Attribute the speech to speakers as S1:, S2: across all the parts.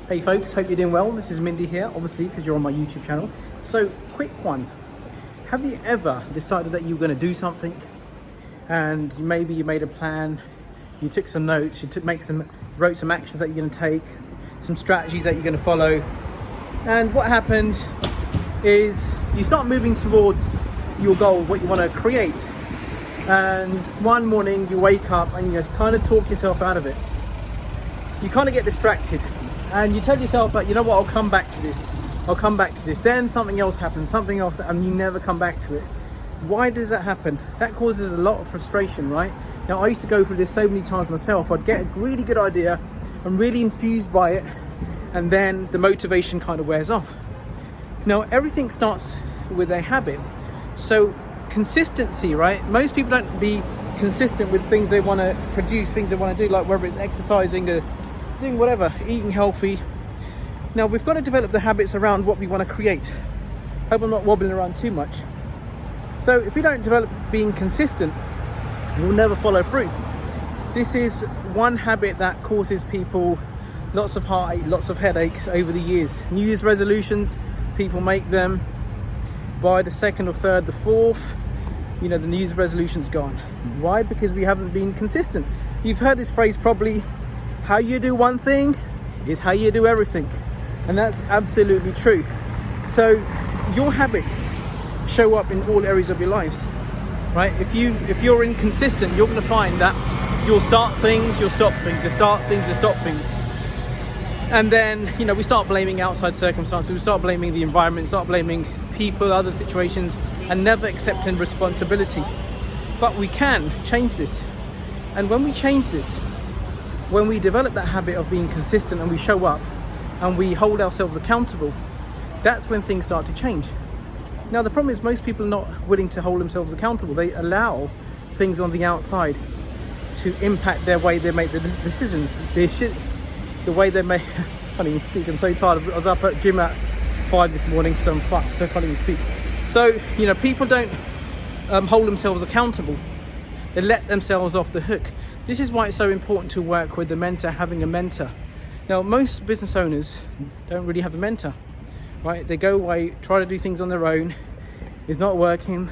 S1: Hey folks, hope you're doing well. This is Mindy here, obviously, because you're on my YouTube channel. So, quick one. Have you ever decided that you were going to do something and maybe you made a plan, you took some notes, wrote some actions that you're going to take, some strategies that you're going to follow, and what happened is you start moving towards your goal, what you want to create, and one morning you wake up and you kind of talk yourself out of it. You kind of get distracted and you tell yourself that, you know what, I'll come back to this, then something else happens, and you never come back to it. Why does that happen? That causes a lot of frustration, right? Now, I used to go through this so many times myself. I'd get a really good idea, I'm really infused by it, and then the motivation kind of wears off. Now, everything starts with a habit. So consistency, right? Most people don't be consistent with things they want to produce, things they want to do, like whether it's exercising or doing whatever, eating healthy. Now, we've got to develop the habits around what we want to create. Hope I'm not wobbling around too much. So if we don't develop being consistent, we'll never follow through. This is one habit that causes people lots of heartache, lots of headaches over the years. New Year's resolutions, people make them by the 2nd or 3rd, the 4th, the New Year's resolution's gone. Why? Because we haven't been consistent. You've heard this phrase probably, how you do one thing is how you do everything. And that's absolutely true. So your habits show up in all areas of your lives, right? If you're inconsistent, you're going to find that you'll start things, you'll stop things, you'll start things, you'll stop things. And then, we start blaming outside circumstances, we start blaming the environment, start blaming people, other situations, and never accepting responsibility. But we can change this. And when we change this, when we develop that habit of being consistent and we show up and we hold ourselves accountable, that's when things start to change. Now, the problem is most people are not willing to hold themselves accountable. They allow things on the outside to impact their way they make the decisions. The way they make, I can't even speak, I'm so tired. I was up at gym at 5 this morning, so I'm fucked, so I can't even speak. So, people don't hold themselves accountable. They let themselves off the hook. This is why it's so important to work with a mentor, having a mentor. Now, most business owners don't really have a mentor, right? They go away, try to do things on their own. It's not working,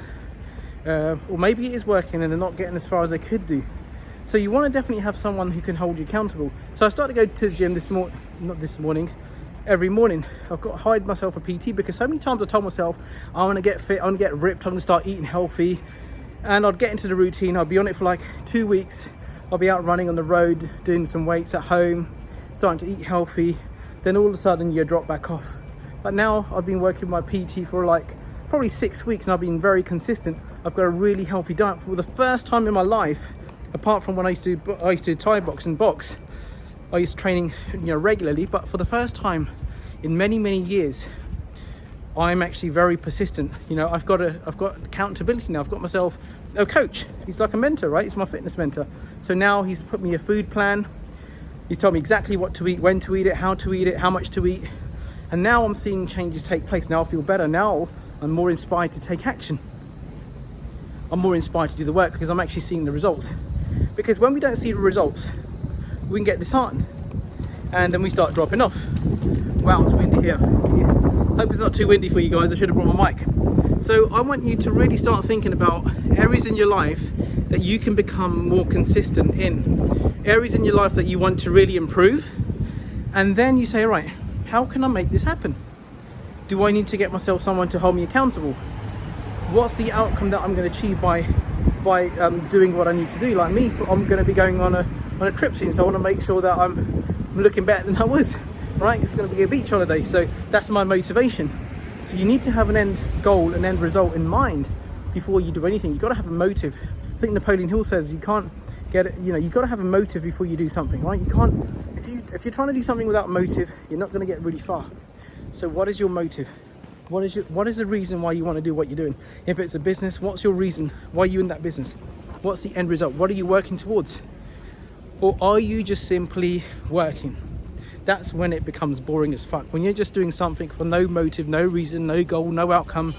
S1: or maybe it is working and they're not getting as far as they could do. So you want to definitely have someone who can hold you accountable. So I started to go to the gym every morning. I've got to hide myself a PT because so many times I told myself, I want to get fit, I want to get ripped, I'm going to start eating healthy. And I'd get into the routine, I'd be on it for like 2 weeks. I'll be out running on the road, doing some weights at home, starting to eat healthy. Then all of a sudden you drop back off. But now I've been working with my PT for like probably 6 weeks and I've been very consistent. I've got a really healthy diet. For the first time in my life, apart from when I used to do Thai box and box, I used to training regularly, but for the first time in many years, I'm actually very persistent. I've got accountability now. I've got myself a coach. He's like a mentor, right? He's my fitness mentor. So now he's put me a food plan. He's told me exactly what to eat, when to eat it, how much to eat. And now I'm seeing changes take place. Now I feel better. Now I'm more inspired to take action. I'm more inspired to do the work because I'm actually seeing the results. Because when we don't see the results, we can get disheartened. And then we start dropping off. Wow, it's windy here. Hope it's not too windy for you guys. I should have brought my mic. So I want you to really start thinking about areas in your life that you can become more consistent in. Areas in your life that you want to really improve. And then you say, all right, how can I make this happen? Do I need to get myself someone to hold me accountable? What's the outcome that I'm going to achieve by doing what I need to do? Like me, I'm going to be going on a trip soon, so I want to make sure that I'm looking better than I was, right? It's going to be a beach holiday, so that's my motivation. So you need to have an end goal, an end result in mind before you do anything. You've got to have a motive. I think Napoleon Hill says you can't get it, you've got to have a motive before you do something, right? You can't, if you're trying to do something without motive, you're not going to get really far. So what is your motive? What is the reason why you want to do what you're doing? If it's a business, what's your reason? Why are you in that business? What's the end result? What are you working towards? Or are you just simply working? That's when it becomes boring as fuck. When you're just doing something for no motive, no reason, no goal, no outcome,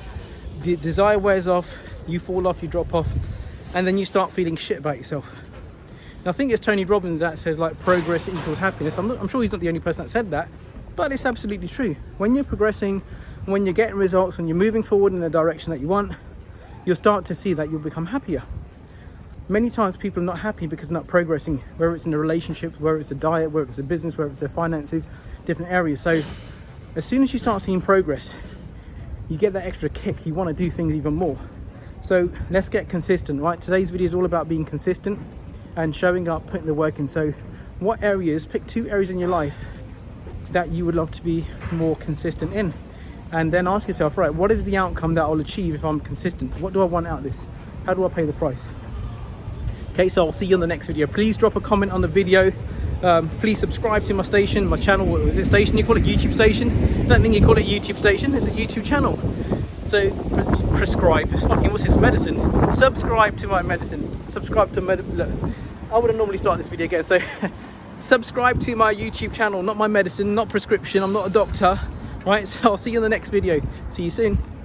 S1: the desire wears off, you fall off, you drop off, and then you start feeling shit about yourself. Now, I think it's Tony Robbins that says like progress equals happiness. I'm sure he's not the only person that said that, But it's absolutely true. When you're progressing, when you're getting results, when you're moving forward in the direction that you want, you'll start to see that you'll become happier. Many times people are not happy because they're not progressing, whether it's in a relationship, whether it's a diet, whether it's a business, whether it's their finances, different areas. So as soon as you start seeing progress, you get that extra kick. You want to do things even more. So let's get consistent, right? Today's video is all about being consistent and showing up, putting the work in. So what areas, pick 2 areas in your life that you would love to be more consistent in. And then ask yourself, right, what is the outcome that I'll achieve if I'm consistent? What do I want out of this? How do I pay the price? Okay, so I'll see you on the next video. Please drop a comment on the video. Please subscribe to my station, my channel. What was it, station? You call it YouTube station? I don't think you call it YouTube station. It's a YouTube channel. So prescribe. Fucking what's this, medicine? Subscribe to my medicine. Subscribe to look, I would have normally started this video again. So subscribe to my YouTube channel, not my medicine, not prescription. I'm not a doctor. Right, so I'll see you in the next video. See you soon.